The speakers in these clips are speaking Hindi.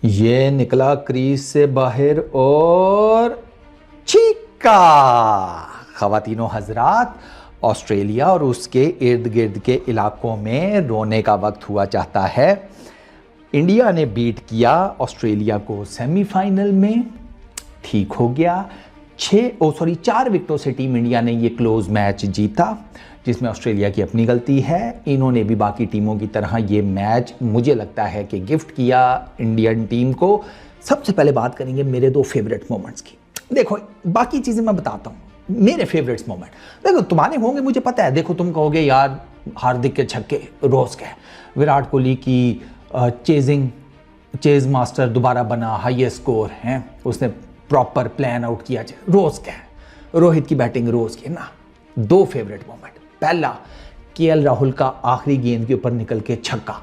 ये निकला क्रीज से बाहर और चीका। खवातीनो हजरात, ऑस्ट्रेलिया और उसके इर्द गिर्द के इलाकों में रोने का वक्त हुआ चाहता है। इंडिया ने बीट किया ऑस्ट्रेलिया को सेमीफाइनल में, ठीक हो गया। 4 विकेटों से टीम इंडिया ने ये क्लोज मैच जीता, जिसमें ऑस्ट्रेलिया की अपनी गलती है। इन्होंने भी बाकी टीमों की तरह ये मैच मुझे लगता है कि गिफ्ट किया इंडियन टीम को। सबसे पहले बात करेंगे मेरे 2 फेवरेट मोमेंट्स की। देखो, बाकी चीज़ें मैं बताता हूँ, मेरे फेवरेट्स मोमेंट देखो तुम्हारे होंगे मुझे पता है। देखो, तुम कहोगे यार हार्दिक के छक्के रोज के, विराट कोहली की चेज मास्टर दोबारा बना, हाईएस्ट स्कोर है, उसने प्रॉपर प्लान आउट किया, रोज के। रोहित की बैटिंग रोज की ना। 2 फेवरेट मोमेंट, पहला केएल राहुल का आखिरी गेंद के ऊपर निकल के छक्का।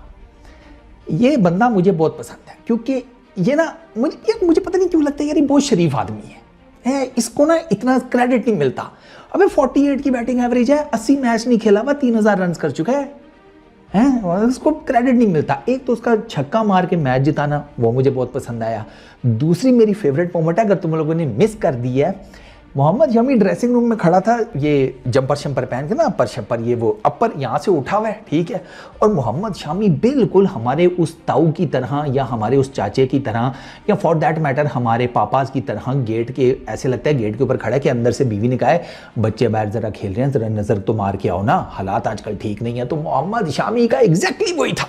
ये बंदा मुझे बहुत पसंद है, क्योंकि ये ना मुझे पता नहीं क्यों लगता है यार ये बहुत शरीफ आदमी है, इसको ना इतना क्रेडिट नहीं मिलता। अबे 48 की बैटिंग एवरेज है, 80 मैच नहीं खेला हुआ, 3000 रन कर चुका है, उसको क्रेडिट नहीं मिलता। एक तो उसका छक्का मार के मैच जिताना, वो मुझे बहुत पसंद आया। दूसरी मेरी फेवरेट मोमेंट है, अगर तुम लोगों ने मिस कर दी है, मोहम्मद शमी ड्रेसिंग रूम में खड़ा था, ये जंपर शंपर पहन के ना, अपर शंपर, ये वो अपर यहाँ से उठा हुआ है, ठीक है। और मोहम्मद शमी बिल्कुल हमारे उस ताऊ की तरह, या हमारे उस चाचे की तरह, या फॉर दैट मैटर हमारे पापाज की तरह गेट के, ऐसे लगता है गेट के ऊपर खड़ा है कि अंदर से बीवी ने कहा है बच्चे बाहर जरा खेल रहे हैं, जरा नजर तो मार के आओ ना, हालात आजकल ठीक नहीं है। तो मोहम्मद शमी का एग्जैक्टली वही था,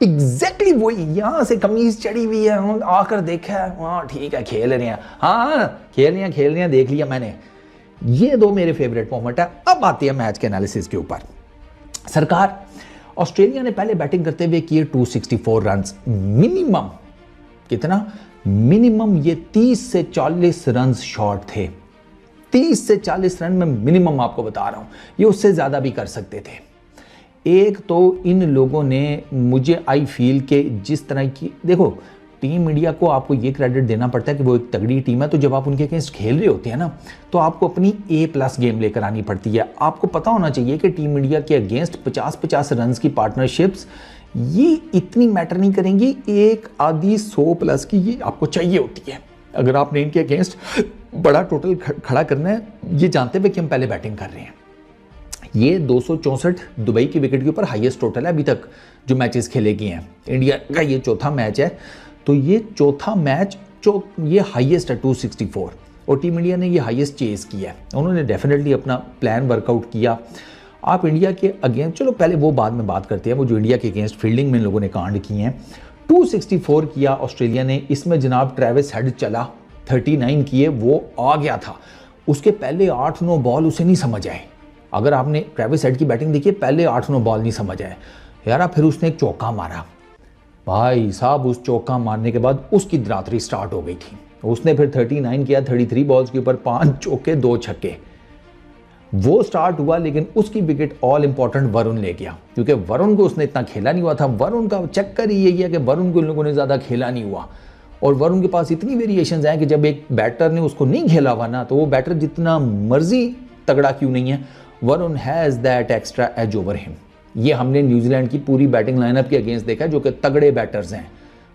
एग्जैक्टली वही। यहाँ से कमीज चढ़ी हुई है, आकर देखा है, हाँ ठीक है खेल रहे हैं, हाँ खेल रहे हैं, देख लिया मैंने। ये 2 मेरे फेवरेट मोमेंट है। अब आती है मैच के एनालिसिस के ऊपर। सरकार, ऑस्ट्रेलिया ने पहले बैटिंग करते हुए किए 264 रन मिनिमम। कितना मिनिमम? ये 30 से 40 रन शॉर्ट थे। 30 से 40 रन में मिनिमम आपको बता रहा हूं, ये उससे ज्यादा भी कर सकते थे। एक तो इन लोगों ने, मुझे आई फील के जिस तरह की, देखो टीम इंडिया को आपको ये क्रेडिट देना पड़ता है कि वो एक तगड़ी टीम है। तो जब आप उनके अगेंस्ट खेल रहे होते हैं ना, तो आपको अपनी A+ गेम लेकर आनी पड़ती है। आपको पता होना चाहिए कि टीम इंडिया के अगेंस्ट 50-50 रन की पार्टनरशिप्स ये इतनी मैटर नहीं करेंगी, एक आधी 100+ की ये आपको चाहिए होती है। अगर आपने इनके अगेंस्ट बड़ा टोटल खड़ा करना है, ये जानते हुए कि हम पहले बैटिंग कर रहे हैं। ये 264 दुबई की विकेट के ऊपर हाईएस्ट टोटल है अभी तक जो मैचेस खेले गए हैं। इंडिया का ये 4था मैच है, तो ये 4था मैच ये हाईएस्ट है 264, और टीम इंडिया ने ये हाईएस्ट चेस किया है। उन्होंने डेफिनेटली अपना प्लान वर्कआउट किया। आप इंडिया के अगेंस्ट, चलो पहले वो बाद में बात करते हैं, वो जो इंडिया के अगेंस्ट फील्डिंग में इन लोगों ने कांड किए हैं। 264 किया ऑस्ट्रेलिया ने, इसमें जनाब ट्रेविस हेड चला, 39 किए, वो आ गया था। उसके पहले 8-9 बॉल उसे नहीं समझ आए। अगर आपने ट्रेविस हेड की बैटिंग देखी, पहले 8-9 बॉल नहीं समझ आए यार। फिर उसने एक चौका मारा, भाई साहब उस चौका मारने के बाद उसकी दरादरी स्टार्ट हो गई थी। उसने फिर 39 किया, 33 बॉल्स के ऊपर 5 चौके 2 छक्के, वो स्टार्ट हुआ। लेकिन उसकी विकेट ऑल इंपॉर्टेंट वरुण ले गया, क्योंकि वरुण को उसने इतना खेला नहीं हुआ था। वरुण का चक्कर ही यही है कि वरुण को इन लोगों ने ज़्यादा खेला नहीं हुआ, और वरुण के पास इतनी वेरिएशंस हैं कि जब एक बैटर ने उसको नहीं खेला हुआ ना, तो वो बैटर जितना मर्जी तगड़ा क्यों नहीं है, Varun has that extra edge over him. ये हमने न्यूजीलैंड की पूरी बैटिंग लाइनअप के अगेंस्ट देखा, जो कि तगड़े बैटर्स हैं,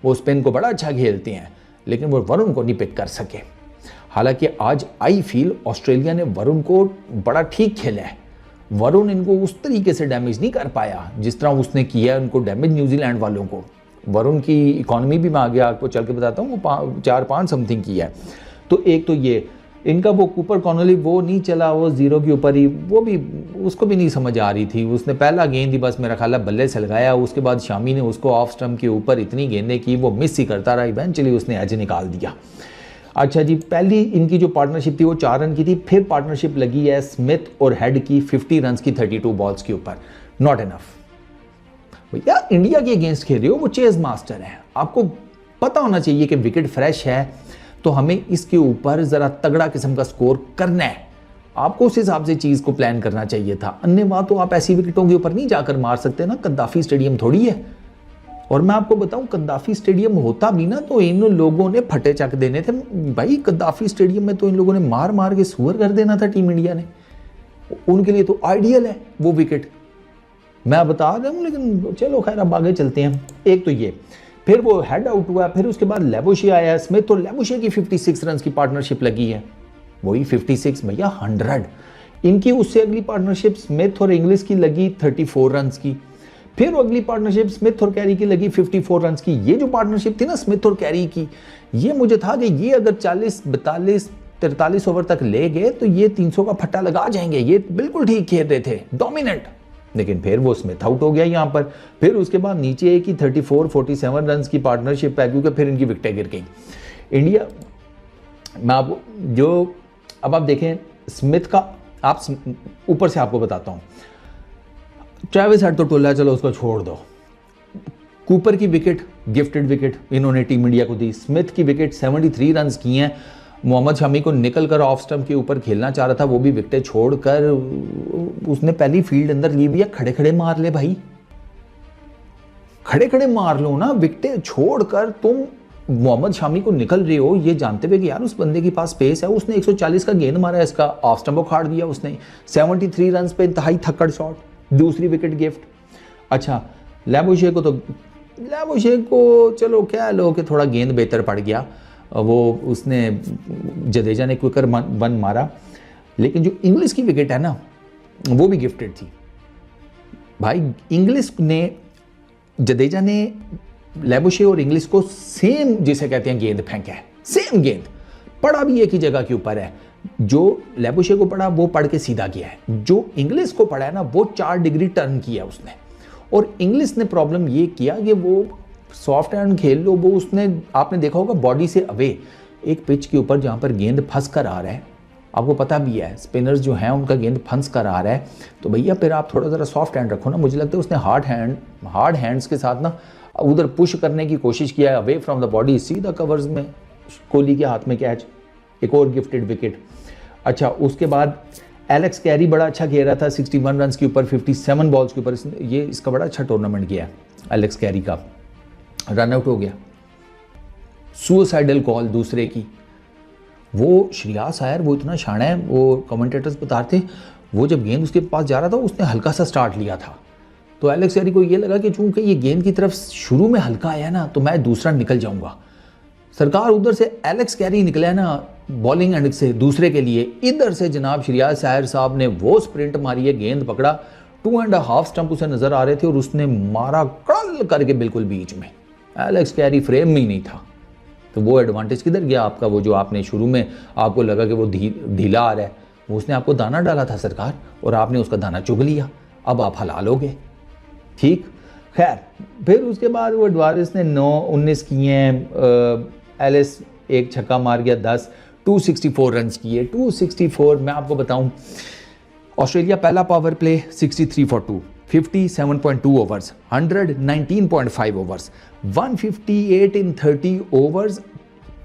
वो स्पिन को बड़ा अच्छा खेलते हैं, लेकिन वो वरुण को नहीं पिक कर सके। हालांकि आज आई फील ऑस्ट्रेलिया ने वरुण को बड़ा ठीक खेला है। वरुण इनको उस तरीके से डैमेज नहीं कर पाया जिस तरह उसने किया उनको डैमेज न्यूजीलैंड वालों को। वरुण की इकॉनमी भी मैं आगे आपको चल के बताता हूँ, वो 4-5 समथिंग की है। तो एक तो ये इनका वो कूपर कॉनली वो नहीं चला, वो 0 के ऊपर ही, वो भी उसको भी नहीं समझ आ रही थी। उसने पहला गेंद ही बस मेरा ख्याल है बल्ले से लगाया, उसके बाद शामी ने उसको ऑफ स्टंप के ऊपर इतनी गेंदें की, वो मिस ही करता रहा, इवेंचुअली उसने एज निकाल दिया। अच्छा जी, पहली इनकी जो पार्टनरशिप थी वो 4 रन की थी। फिर पार्टनरशिप लगी है स्मिथ और हेड की 50 रन की 32 बॉल्स के ऊपर, नॉट इनफ। भैया इंडिया के अगेंस्ट खेल रहे हो, वो चेज मास्टर है, आपको पता होना चाहिए कि विकेट फ्रेश है, तो हमें इसके ऊपर जरा तगड़ा किस्म का स्कोर करना है। आपको उस हिसाब से चीज को प्लान करना चाहिए था। अन्य बात तो आप ऐसी विकेटों के ऊपर नहीं जाकर मार सकते ना, कद्दाफी स्टेडियम थोड़ी है। और मैं आपको बताऊं, कद्दाफी स्टेडियम होता भी ना तो इन लोगों ने फटे चक देने थे भाई। कद्दाफी स्टेडियम में तो इन लोगों ने मार मार के सुअर कर देना था टीम इंडिया ने। उनके लिए तो आइडियल है वो विकेट, मैं बता रहा हूं। लेकिन चलो खैर अब आगे चलते हैं। एक तो ये, फिर वो हेड आउट हुआ, फिर उसके बाद लेबुशे आया, स्मिथ और लेबुशे की 56 रन की पार्टनरशिप लगी है, वही 56 भैया 100। इनकी उससे अगली पार्टनरशिप स्मिथ और इंग्लिश की लगी 34 रन की, फिर अगली पार्टनरशिप स्मिथ और कैरी की लगी 54 रन की। ये जो पार्टनरशिप थी ना स्मिथ और कैरी की, ये मुझे था कि ये अगर 40, 42, 43 ओवर तक ले गए तो ये 300 का फट्टा लगा जाएंगे, ये बिल्कुल ठीक खेल रहे थे, डोमिनेंट। लेकिन फिर वो स्मिथ आउट हो गया यहाँ पर। फिर उसके बाद नीचे एक ही 34, 47 रन की पार्टनरशिप है, क्योंकि फिर इनकी विकेटें गिर गई। इंडिया मैं आपको जो अब आप देखें स्मिथ का, आप ऊपर से आपको बताता हूँ, ट्रेविस हेड तो टोला, चलो उसको छोड़ दो। कूपर की विकेट गिफ्टेड विकेट इन्होंने टीम इंडिया को दी। स्मिथ की विकेट 73 रन की हैं। मोहम्मद शमी को निकल कर ऑफ स्टंप के ऊपर खेलना चाह रहा था, वो भी विकेटें छोड़कर उसने पहली फील्ड अंदर ली भैया, खड़े खड़े मार ले भाई, खड़े खड़े मार लो ना, विकेटें छोड़कर तुम मोहम्मद शामी को निकल रहे हो ये जानते हुए कि यार उस बंदे के पास पेस है। उसने 140 का गेंद मारा, इसका ऑफ स्टंप उखाड़ दिया उसने। 73 रन पे इंतहाई थक्कड़ शॉट, दूसरी विकेट गिफ्ट। अच्छा लेबुशे को चलो क्या लो कि थोड़ा गेंद बेहतर पड़ गया, वो उसने जडेजा ने क्विकर वन मारा, लेकिन जो इंग्लिश की विकेट है ना वो भी गिफ्टेड थी भाई। इंग्लिश ने, जडेजा ने लेबुशे और इंग्लिश को सेम जिसे कहते हैं गेंद फेंका है, सेम गेंद पड़ा भी एक ही जगह के ऊपर है। जो लेबुशे को पड़ा वो पड़ के सीधा किया है, जो इंग्लिश को पड़ा है ना वो 4 डिग्री टर्न किया उसने। और इंग्लिश ने प्रॉब्लम ये किया कि वो सॉफ्ट हैंड खेल लो, वो उसने आपने देखा होगा बॉडी से अवे एक पिच के ऊपर जहाँ पर गेंद फंस कर आ रहा है, आपको पता भी है स्पिनर्स जो हैं उनका गेंद फंस कर आ रहा है, तो भैया फिर आप थोड़ा ज़रा सॉफ्ट हैंड रखो ना। मुझे लगता है उसने हार्ड हैंड्स के साथ ना उधर पुश करने की कोशिश किया है अवे फ्रॉम द बॉडी, सीधा कवर्स में कोहली के हाथ में कैच, एक और गिफ्टेड विकेट। अच्छा उसके बाद एलेक्स कैरी बड़ा अच्छा खेल रहा था 61 रन के ऊपर 57 बॉल्स के ऊपर, ये इसका बड़ा अच्छा टूर्नामेंट किया एलेक्स कैरी का। रन आउट हो गया, सुसाइडल कॉल दूसरे की। वो श्रेयस अय्यर वो इतना शाना है, वो कमेंटेटर्स बता रहे थे, वो जब गेंद उसके पास जा रहा था उसने हल्का सा स्टार्ट लिया था, तो एलेक्स कैरी को ये लगा कि चूंकि ये गेंद की तरफ शुरू में हल्का आया ना तो मैं दूसरा निकल जाऊंगा। सरकार उधर से एलेक्स कैरी निकला है ना बॉलिंग एंड से दूसरे के लिए, इधर से जनाब श्रेयस अय्यर साहब ने वो स्प्रिंट मारी है, गेंद पकड़ा, 2.5 स्टंप उसे नजर आ रहे थे और उसने मारा कड़ल करके बिल्कुल बीच में। एलेक्स कैरी फ्रेम में ही नहीं था, तो वो एडवांटेज किधर गया आपका? वो जो आपने शुरू में आपको लगा कि वो ढीला आ रहा है, वो उसने आपको दाना डाला था सरकार, और आपने उसका दाना चुग लिया, अब आप हलाल हो गए। ठीक, खैर फिर उसके बाद वो एडवारिस ने 19 किए हैं, एलिस एक छक्का मार गया 10, 264 रन किए। 264 मैं आपको बताऊं, ऑस्ट्रेलिया पहला power play 63 for 2, 57.2 overs, 119.5 overs, 158 in 30 overs,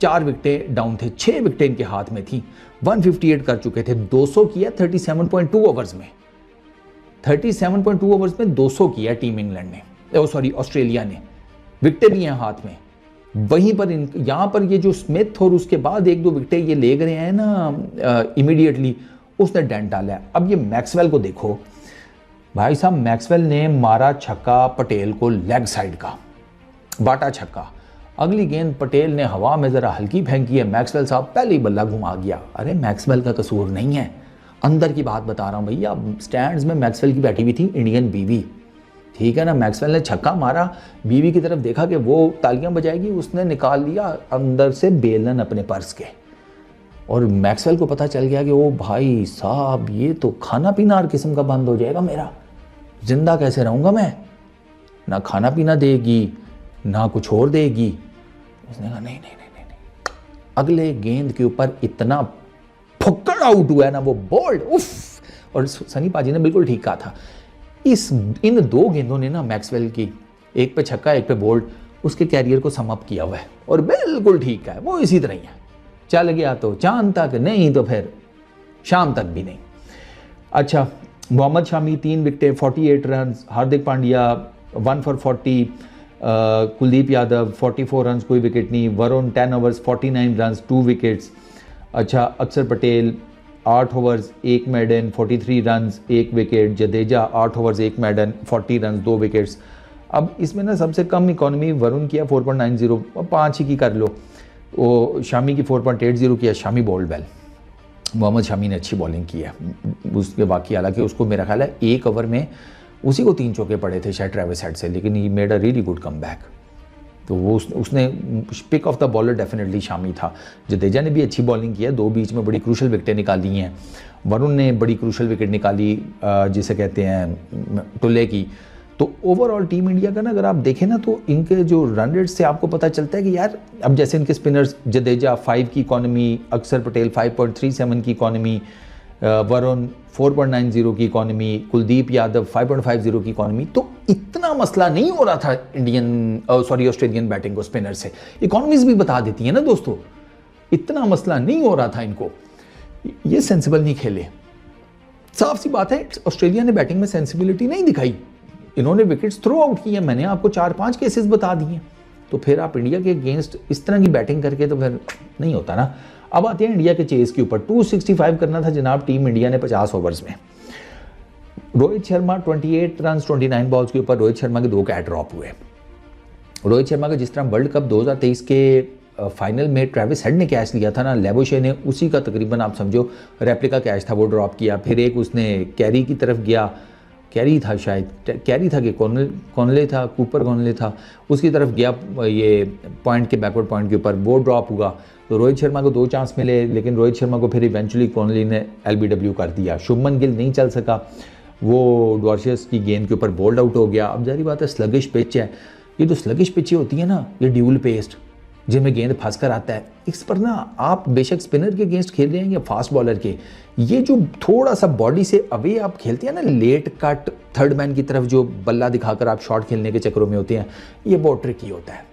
4 विकेटें डाउन थे, 6 विकेटें इनके हाथ में थी, 158 कर चुके थे, 200 किया 37.2 ओवर्स में, 37.2 ओवर्स में 200 किया टीम इंग्लैंड ने, सॉरी ऑस्ट्रेलिया ने, विकेटें भी हैं हाथ में। वहीं पर यहाँ पर ये जो स्मिथ और उसके बाद 1-2 विकेटें ये ले गए हैं ना इमीडिएटली, उसने डेंट डाला है। अब ये मैक्सवेल को देखो भाई साहब, मैक्सवेल ने मारा छक्का पटेल को लेग साइड का, बाटा छक्का, अगली गेंद पटेल ने हवा में ज़रा हल्की फेंकी है, मैक्सवेल साहब पहले ही बल्ला घुमा गया। अरे मैक्सवेल का कसूर नहीं है, अंदर की बात बता रहा हूँ भैया। स्टैंड्स में मैक्सवेल की बैठी हुई थी इंडियन बीवी, ठीक है ना, मैक्सवेल ने छक्का मारा, बीवी की तरफ देखा कि वो तालियां बजाएगी, उसने निकाल लिया अंदर से बेलन अपने पर्स के, और मैक्सवेल को पता चल गया कि ओ भाई साहब ये तो खाना पीना हर किस्म का बंद हो जाएगा मेरा, जिंदा कैसे रहूँगा मैं, ना खाना पीना देगी ना कुछ और देगी। उसने कहा नहीं, अगले गेंद के ऊपर इतना फुक्कड़ आउट हुआ है ना वो, बोल्ड, उफ। और सनी पाजी ने बिल्कुल ठीक कहा था, इन 2 गेंदों ने ना मैक्सवेल की, एक पे छक्का एक पे बोल्ड, उसके कैरियर को समअप किया हुआ है, और बिल्कुल ठीक है, वो इसी तरह ही है, चल गया तो चांद तक, नहीं तो फिर शाम तक भी नहीं। अच्छा मोहम्मद शामी 3 विकेटें 48 run, Hardik Pandya 1 for 40, Kuldeep Yadav 44 run, कोई विकेट नहीं, वरुण 10 ओवर्स 49 रन 2 विकेट्स। अच्छा Axar Patel 8 overs 1 maiden 43 run 1 wicket, Jadeja 8 overs 1 maiden 40 run 2 wickets. अब इसमें ना सबसे कम इकॉनमी वरुण की है 4.90, 5 ही की कर लो। वो शामी की 4.80 की है, शामी बॉल्ड वेल, मोहम्मद शामी ने अच्छी बॉलिंग की है उसके बाकी, हालांकि उसको मेरा ख्याल है 1 ओवर में उसी को 3 चौके पड़े थे शायद ट्रेविस हेड से, लेकिन he made a really good come back. तो वो उसने pick of the bowler definitely Shami था। जडेजा ने भी अच्छी बॉलिंग की है, 2 बीच में बड़ी क्रूशल विकेटें निकाली हैं। वरुण ने बड़ी क्रूशल विकेट निकाली जिसे कहते हैं टुल्ले की। तो ओवरऑल टीम इंडिया का ना अगर आप देखें ना तो इनके जो रन रेट से आपको पता चलता है कि यार अब जैसे इनके स्पिनर्स जडेजा 5 की इकॉनमी, अक्षर पटेल 5.37 की इकॉनमी, वरुण 4.90 की इकॉनमी, कुलदीप यादव 5.50 की इकॉनमी। तो इतना मसला नहीं हो रहा था ऑस्ट्रेलियन बैटिंग को स्पिनर से। इकॉनमीज भी बता देती है ना दोस्तों, इतना मसला नहीं हो रहा था इनको। ये सेंसिबल नहीं खेले, साफ सी बात है ऑस्ट्रेलिया ने बैटिंग में सेंसिबिलिटी नहीं दिखाई। इन्होंने विकेट्स थ्रो आउट किए, मैंने आपको 4-5 केसेस बता दिए। तो फिर आप इंडिया के अगेंस्ट इस तरह की बैटिंग करके तो फिर नहीं होता ना। अब आते हैं इंडिया के चेज के ऊपर। 265 करना था जनाब टीम इंडिया ने 50 ओवर्स में। रोहित शर्मा 28 रन 29 बॉल्स के ऊपर रोहित शर्मा के 2 कैच ड्रॉप हुए। रोहित शर्मा का जिस तरह वर्ल्ड कप 2023 के फाइनल में ट्रेविस हेड ने कैच लिया था ना, लेबोशे ने उसी का तकरीबन आप समझो रेप्लिका कैच था, वो ड्रॉप किया। फिर एक उसने कैरी की तरफ गया, कैरी था शायद, कैरी था कि कॉनले था, कूपर कॉनले था, उसकी तरफ गया ये पॉइंट के बैकवर्ड पॉइंट के ऊपर, वो ड्रॉप हुआ। तो रोहित शर्मा को 2 चांस मिले, लेकिन रोहित शर्मा को फिर इवेंचुअली कॉनली ने LBW कर दिया। शुभमन गिल नहीं चल सका, वो डॉर्शियस की गेंद के ऊपर बोल्ड आउट हो गया। अब जारी बात है स्लगिश पिच है, ये जो स्लगिश पिचें होती है ना, ये ड्यूल पेस्ट जिनमें गेंद फंस कर आता है, इस पर ना आप बेशक स्पिनर के अगेंस्ट खेल रहे हैं या फास्ट बॉलर के, ये जो थोड़ा सा बॉडी से अवे आप खेलते हैं ना, लेट कट थर्ड मैन की तरफ जो बल्ला दिखाकर आप शॉट खेलने के चक्करों में होते हैं, ये बहुत ट्रिकी होता है।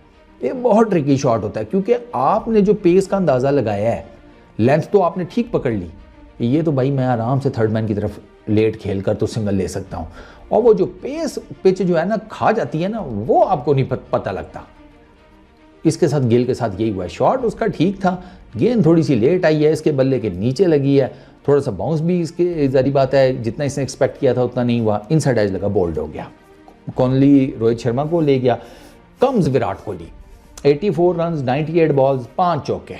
ये बहुत ट्रिकी शॉट होता है, क्योंकि आपने जो पेस का अंदाज़ा लगाया है, लेंथ तो आपने ठीक पकड़ ली, ये तो भाई मैं आराम से थर्ड मैन की तरफ लेट खेल कर तो सिंगल ले सकता हूँ, और वो जो पेस पिच जो है ना खा जाती है ना, वो आपको नहीं पता लगता। इसके साथ गिल के साथ यही हुआ है। शॉट उसका ठीक था, गेंद थोड़ी सी लेट आई है, इसके बल्ले के नीचे लगी है, थोड़ा सा बाउंस भी इसके जारी बात है जितना इसने एक्सपेक्ट किया था उतना नहीं हुआ, इनसाइड एज लगा, बोल्ड हो गया। कॉनली रोहित शर्मा को ले गया। Comes Virat Kohli 84 run 98 balls 5 चौके।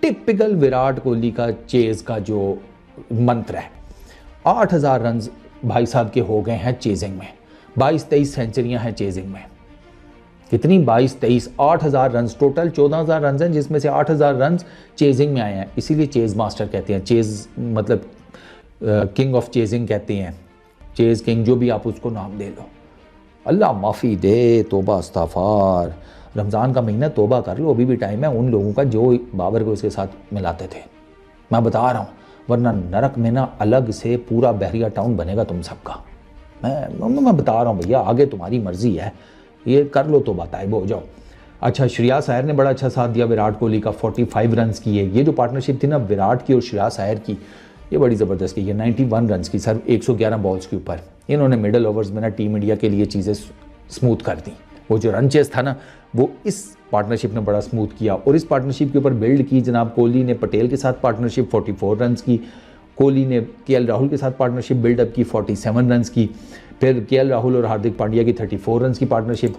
टिपिकल विराट कोहली का चेज का जो मंत्र है। 8000 रन भाई साहब के हो गए हैं चेजिंग में, 22-23 सेंचुरियां हैं चेजिंग में। कितनी 22-23 8000 रन टोटल, 14000 रन हैं जिसमें से 8000 रन चेजिंग में आए हैं। इसीलिए चेज मास्टर कहते हैं, चेज मतलब किंग ऑफ चेजिंग कहते हैं, चेज किंग जो भी आप उसको नाम दे लो। अल्लाह माफ़ी दे, तोबा इस्तग़फ़ार। रमज़ान का महीना, तोबा कर लो, अभी भी टाइम है उन लोगों का जो बाबर को इसके साथ मिलाते थे। मैं बता रहा हूँ, वरना नरक में ना अलग से पूरा बहरिया टाउन बनेगा तुम सबका। मैं बता रहा हूँ भैया, आगे तुम्हारी मर्जी है, ये कर लो तो बताइब हो जाओ। अच्छा, श्रेयस अय्यर ने बड़ा अच्छा साथ दिया विराट कोहली का, 45 रन किए। ये जो पार्टनरशिप थी ना विराट की और श्रेयस अय्यर की, ये बड़ी ज़बरदस्त की है। 91 रन की सर 111 बॉल्स के ऊपर। इन्होंने मिडल ओवर्स में ना टीम इंडिया के लिए चीज़ें स्मूथ कर दी। वो जो रन चेस था ना, वो इस पार्टनरशिप ने बड़ा स्मूथ किया, और इस पार्टनरशिप के ऊपर बिल्ड की जनाब। कोहली ने पटेल के साथ पार्टनरशिप 44 रन की, कोहली ने KL राहुल के साथ पार्टनरशिप बिल्डअप की 47 रन की, फिर KL राहुल और हार्दिक पांड्या की 34 रन की पार्टनरशिप।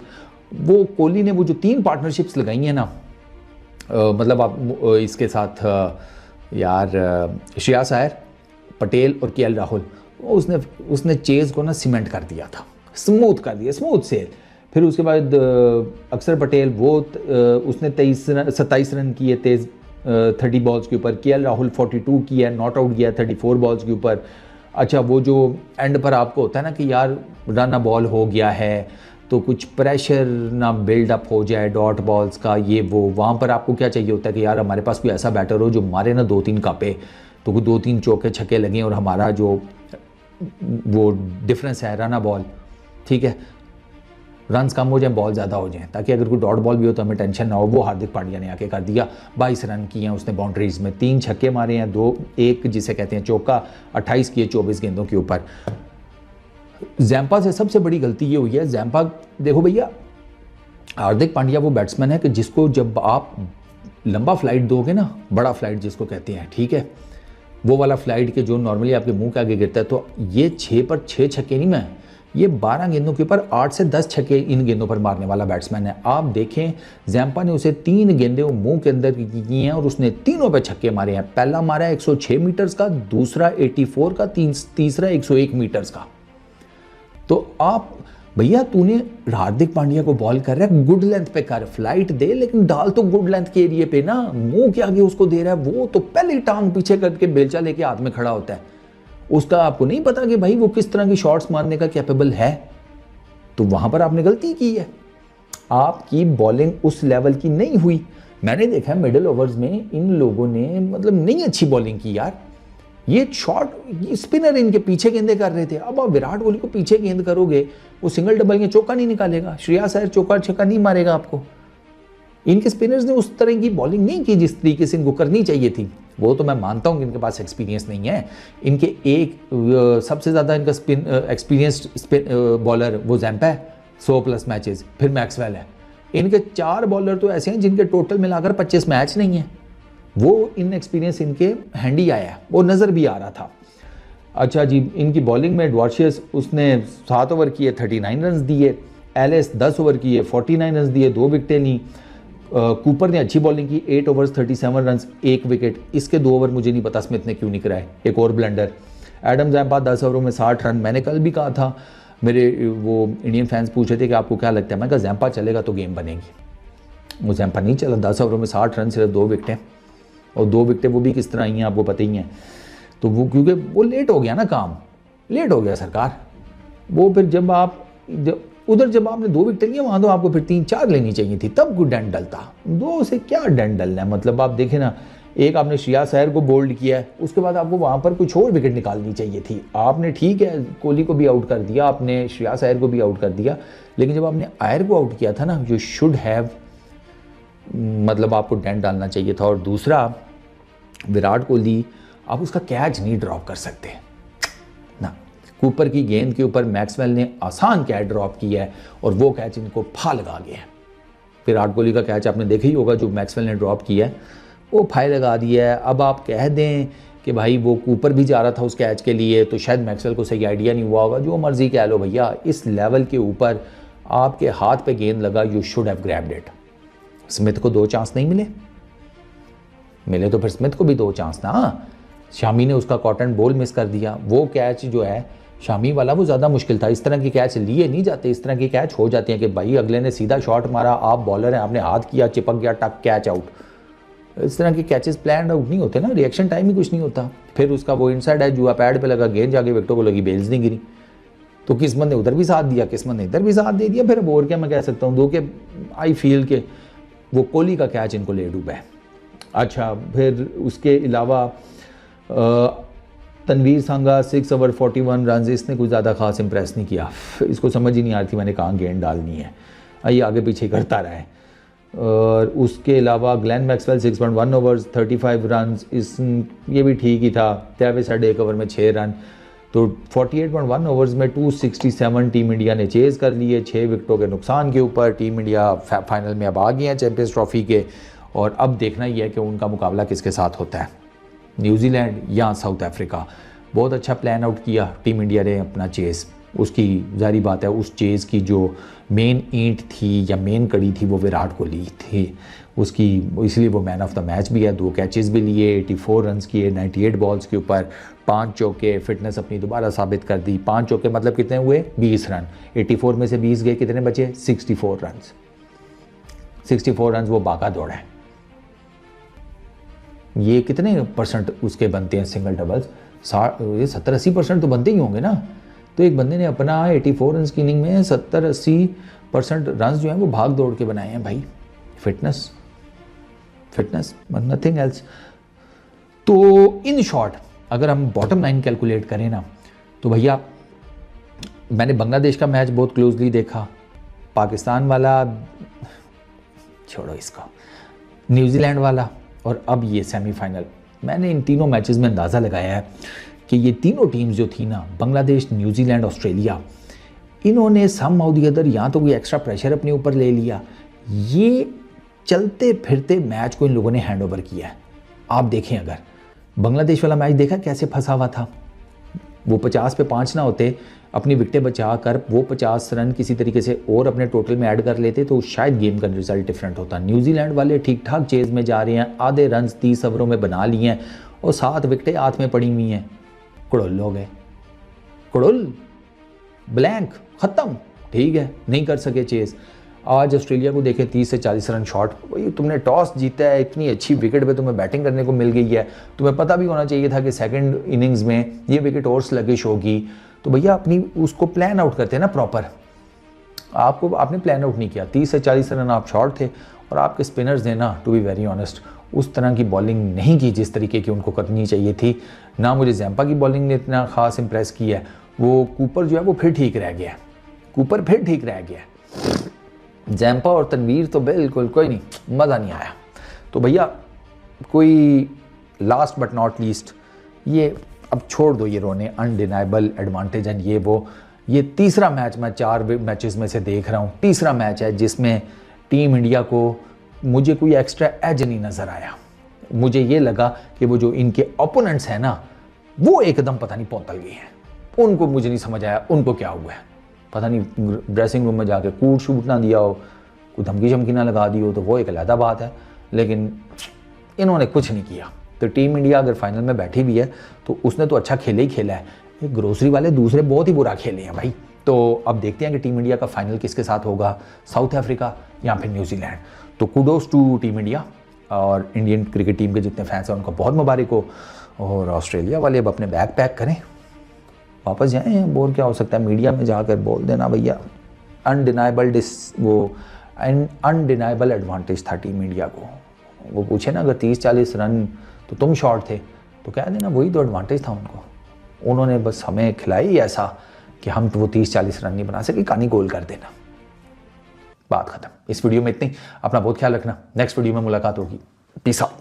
वो कोहली ने वो जो 3 पार्टनरशिप्स लगाई हैं ना, मतलब आप इसके साथ यार श्रेयस अय्यर, पटेल और KL राहुल, उसने चेज़ को ना सीमेंट कर दिया था, स्मूथ कर दिया, स्मूथ सेल। फिर उसके बाद अक्षर पटेल वो उसने 27 रन किए 30 बॉल्स के ऊपर। KL राहुल 42 किया, नॉट आउट गया 34 बॉल्स के ऊपर। अच्छा, वो जो एंड पर आपको होता है ना कि यार रन बॉल हो गया है तो कुछ प्रेशर ना बिल्डअप हो जाए डॉट बॉल्स का, ये वो, वहाँ पर आपको क्या चाहिए होता है कि यार हमारे पास कोई ऐसा बैटर हो जो मारे ना 2-3 कापे, तो 2-3 चौके छक्के लगें और हमारा जो वो डिफरेंस है रन बॉल, ठीक है, रन्स कम हो जाए बॉल ज़्यादा हो जाए, ताकि अगर कोई डॉट बॉल भी हो तो हमें टेंशन ना हो। वो हार्दिक पांड्या ने आके कर दिया। 22 रन किए हैं उसने बाउंड्रीज में, 3 छक्के मारे हैं, 1 जिसे कहते हैं चौका, 28 किए 24 गेंदों के ऊपर। जैम्पा से सबसे बड़ी गलती ये हुई है, जैम्पा देखो भैया, हार्दिक पांड्या वो बैट्समैन है कि जिसको जब आप लंबा फ्लाइट दोगे ना, बड़ा फ्लाइट जिसको कहते हैं, ठीक है, वो वाला फ्लाइट के जो नॉर्मली आपके मुंह के आगे गिरता है, तो ये 6 पर 6 छक्के नहीं, मैं ये 12 गेंदों के ऊपर 8 से 10 छक्के इन गेंदों पर मारने वाला बैट्समैन है। आप देखें जैम्पा ने उसे 3 गेंदें मुंह के अंदर की हैं और उसने तीनों पे छक्के मारे हैं। पहला मारा 106 मीटर्स का, दूसरा 84 का, तीसरा 101 मीटर्स का। तो आप भैया तूने हार्दिक पांड्या को बॉल कर रहा है, गुड लेंथ पे कर, फ्लाइट दे लेकिन डाल तो गुड लेंथ के एरिए पे ना, मुंह के आगे उसको दे रहा है। वो तो पहले टांग पीछे करके बेलचा लेके हाथ में खड़ा होता है। उसका आपको नहीं पता कि भाई वो किस तरह की शॉट्स मारने का कैपेबल है। तो वहां पर आपने गलती की है, आपकी बॉलिंग उस लेवल की नहीं हुई। मैंने देखा मिडिल ओवर्स में इन लोगों ने मतलब नहीं अच्छी बॉलिंग की यार। ये शॉट स्पिनर इनके पीछे गेंदे कर रहे थे। अब आप विराट कोहली को पीछे गेंद करोगे, वो सिंगल डबल में चौका नहीं निकालेगा, श्रेयस अय्यर चौका छक्का नहीं मारेगा आपको। इनके स्पिनर्स ने उस तरह की बॉलिंग नहीं की जिस तरीके से इनको करनी चाहिए थी। वो तो मैं मानता हूँ कि इनके पास एक्सपीरियंस नहीं है। इनके एक सबसे ज़्यादा इनका स्पिन एक्सपीरियंस्ड बॉलर वो जैम्पा है, 100+ मैचेस, फिर मैक्सवेल है। इनके 4 बॉलर तो ऐसे हैं जिनके टोटल मिलाकर 25 मैच नहीं है। वो इन एक्सपीरियंस इनके हैंडी आया है, वो नज़र भी आ रहा था। अच्छा जी, इनकी बॉलिंग में डॉर्शियस उसने 7 ओवर किए 39 रन दिए, एलिस 10 ओवर किए 49 रन दिए, 2 विकेटें ली। कूपर ने अच्छी बॉलिंग की, 8 ओवर्स 37 रन, 1 विकेट। इसके 2 ओवर मुझे नहीं पता स्मिथ ने क्यों नहीं कराए, एक और ब्लंडर। एडम जैम्पा 10 ओवरों में 60 रन। मैंने कल भी कहा था, मेरे वो इंडियन फैंस पूछे थे कि आपको क्या लगता है, मैं कहा जैम्पा चलेगा तो गेम बनेगी। वो जैम्पा नहीं चला, 10 ओवरों में 60 रन, सिर्फ 2 विकेटें। और 2 विकेटें वो भी किस तरह आई हैं आपको पता ही है। तो वो क्योंकि वो लेट हो गया ना, काम लेट हो गया सरकार। वो फिर जब आपने 2 विकेट लिए, वहाँ तो आपको फिर 3-4 लेनी चाहिए थी, तब कोई डंड डलता। 2 से क्या डंड डलना है, मतलब आप देखें ना, एक आपने श्रेयस अय्यर को बोल्ड किया है, उसके बाद आपको वहाँ पर कुछ और विकेट निकालनी चाहिए थी। आपने ठीक है कोहली को भी आउट कर दिया, आपने श्रेयस अय्यर को भी आउट कर दिया, लेकिन जब आपने अय्यर को आउट किया था ना, यू शुड हैव, मतलब आपको डंड डालना चाहिए था। और दूसरा, विराट कोहली आप उसका कैच नहीं ड्रॉप कर सकते ना। कूपर की गेंद के ऊपर मैक्सवेल ने आसान कैच ड्रॉप किया है और वो कैच इनको फा लगा गया है। विराट कोहली का कैच आपने देखा ही होगा जो मैक्सवेल ने ड्रॉप किया है, वो फाई लगा दिया है। अब आप कह दें कि भाई वो कूपर भी जा रहा था उस कैच के लिए, तो शायद मैक्सवेल को सही आइडिया नहीं हुआ होगा। जो मर्जी कह लो भैया, इस लेवल के ऊपर आपके हाथ पे गेंद लगा, you should have grabbed it. Smith को 2 चांस नहीं मिले तो फिर स्मिथ को भी 2 चांस ना। शामी ने उसका कॉटन बॉल मिस कर दिया। वो कैच जो है शामी वाला, वो ज़्यादा मुश्किल था। इस तरह के कैच लिए नहीं जाते, इस तरह के कैच हो जाते हैं कि भाई अगले ने सीधा शॉट मारा, आप बॉलर हैं, आपने हाथ किया, चिपक गया, टक, कैच आउट। इस तरह के कैचेस प्लान आउट नहीं होते ना, रिएक्शन टाइम ही कुछ नहीं होता। फिर उसका वो इनसाइड है, जुआ पैड पे लगा, गेंद जाके विकेटों को लगी, बेल्स नहीं गिरी। तो किस्मत ने उधर भी साथ दिया, किस्मत ने इधर भी साथ दे दिया। फिर अब और क्या मैं कह सकता हूँ, दो के आई फील के वो कोहली का कैच इनको ले डूबा है। अच्छा, फिर उसके अलावा तनवीर सांगा 6 ओवर 41 रन, इसने कुछ ज़्यादा खास इंप्रेस नहीं किया। इसको समझ ही नहीं आ रही थी मैंने कहाँ गेंद डालनी है, ये आगे पीछे करता रहा है। और उसके अलावा ग्लेन मैक्सवेल 6.1 ओवर्स 35 रन, ये भी ठीक ही था। ट्रेविस हेड 1 ओवर में 6 रन। तो 48.1 ओवर्स में 267 टीम इंडिया ने चेज़ कर लिए, 6 विकेटों के नुकसान के ऊपर। टीम इंडिया फाइनल में अब आ गई है चैंपियंस ट्रॉफी के, और अब देखना ही है कि उनका मुकाबला किसके साथ होता है, न्यूजीलैंड या साउथ अफ्रीका। बहुत अच्छा प्लान आउट किया टीम इंडिया ने अपना चेज़। उसकी जारी बात है, उस चेज़ की जो मेन ईंट थी या मेन कड़ी थी वो विराट कोहली थी उसकी, इसलिए वो मैन ऑफ द मैच भी है। 2 कैचेस भी लिए, 84 रन किए 98 बॉल्स के ऊपर, 5 चौके, फिटनेस अपनी दोबारा साबित कर दी। 5 चौके मतलब कितने हुए, 20 रन। 84 में से 20 गए, कितने बचे, 64 रन। 64 रन वो बाका दौड़ा है। ये कितने परसेंट उसके बनते हैं सिंगल डबल्स, ये 70-80% तो बनते ही होंगे ना। तो एक बंदे ने अपना 84 रन की इनिंग में 70-80% रन जो हैं वो भाग दौड़ के बनाए हैं भाई। Fitness nothing else. तो इन शॉर्ट अगर हम बॉटम लाइन कैलकुलेट करें ना, तो भैया मैंने बांग्लादेश का मैच बहुत क्लोजली देखा, पाकिस्तान वाला छोड़ो इसको, न्यूजीलैंड वाला, और अब ये सेमीफाइनल। मैंने इन तीनों मैचेस में अंदाज़ा लगाया है कि ये तीनों टीम्स जो थी ना, बांग्लादेश, न्यूजीलैंड, ऑस्ट्रेलिया, इन्होंने सम हाउ द अदर या तो कोई एक्स्ट्रा प्रेशर अपने ऊपर ले लिया, ये चलते फिरते मैच को इन लोगों ने हैंड ओवर किया है। आप देखें, अगर बांग्लादेश वाला मैच देखा कैसे फंसा हुआ था, वो 50 पे 5 ना होते, अपनी विकेटें बचा कर वो 50 रन किसी तरीके से और अपने टोटल में ऐड कर लेते तो शायद गेम का रिजल्ट डिफरेंट होता। न्यूजीलैंड वाले ठीक ठाक चेज में जा रहे हैं, आधे रन 30 ओवरों में बना लिए हैं और 7 विकेटें हाथ में पड़ी हुई हैं। कुड़ुल हो गए, कुड़ुल, ब्लैंक, ख़त्म। ठीक है, नहीं कर सके चेज़। आज ऑस्ट्रेलिया को देखें 30 से 40 रन शॉट। भाई तुमने टॉस जीता है, इतनी अच्छी विकेट पे तुम्हें बैटिंग करने को मिल गई है, तुम्हें पता भी होना चाहिए था कि सेकंड इनिंग्स में ये विकेट और स्लगिश होगी, तो भैया अपनी उसको प्लान आउट करते हैं ना प्रॉपर। आपने प्लान आउट नहीं किया। 30 से 40 रन आप शॉर्ट थे और आपके स्पिनर्स ने ना, टू बी वेरी ऑनेस्ट, उस तरह की बॉलिंग नहीं की जिस तरीके की उनको करनी चाहिए थी। ना मुझे जैम्पा की बॉलिंग ने इतना खास इंप्रेस किया है। वो कूपर जो है वो फिर ठीक रह गया, कूपर फिर ठीक रह गया। जैम्पा और तनवीर तो बिल्कुल कोई नहीं, मज़ा नहीं आया। तो भैया कोई लास्ट बट नॉट लीस्ट, ये अब छोड़ दो ये रोने, अनडिनाइबल एडवांटेज एंड ये वो। ये तीसरा मैच मैं 4 मैचेस में से देख रहा हूँ, तीसरा मैच है जिसमें टीम इंडिया को मुझे कोई एक्स्ट्रा एज नहीं नज़र आया। मुझे ये लगा कि वो जो इनके ओपोनेंट्स हैं ना, वो एकदम पता नहीं पौतल गए हैं। उनको मुझे नहीं समझ आया उनको क्या हुआ है, पता नहीं ड्रेसिंग रूम में जाके कूट शूट ना दिया हो, कोई धमकी शमकी ना लगा दी हो, तो वो एक अलग बात है, लेकिन इन्होंने कुछ नहीं किया। तो टीम इंडिया अगर फाइनल में बैठी भी है तो उसने तो अच्छा खेले ही खेला है, ये ग्रोसरी वाले दूसरे बहुत ही बुरा खेले हैं भाई। तो अब देखते हैं कि टीम इंडिया का फाइनल किसके साथ होगा, साउथ अफ्रीका या फिर न्यूजीलैंड। तो कुडोस टू टीम इंडिया, और इंडियन क्रिकेट टीम के जितने फैंस हैं उनको बहुत मुबारक हो। और ऑस्ट्रेलिया वाले अब अपने बैग पैक करें, वापस जाएँ, बोर क्या हो सकता है, मीडिया में जाकर बोल देना भैया अनडिनाइबल एडवांटेज था टीम इंडिया को। वो पूछे ना अगर 30-40 रन तो तुम शॉर्ट थे, तो कह देना वही तो एडवांटेज था उनको। उन्होंने बस हमें खिलाई ऐसा कि हम तो वो 30-40 रन नहीं बना सके, कहानी गोल कर देना, बात खत्म। इस वीडियो में इतनी, अपना बहुत ख्याल रखना, नेक्स्ट वीडियो में मुलाकात होगी, पीस आउट।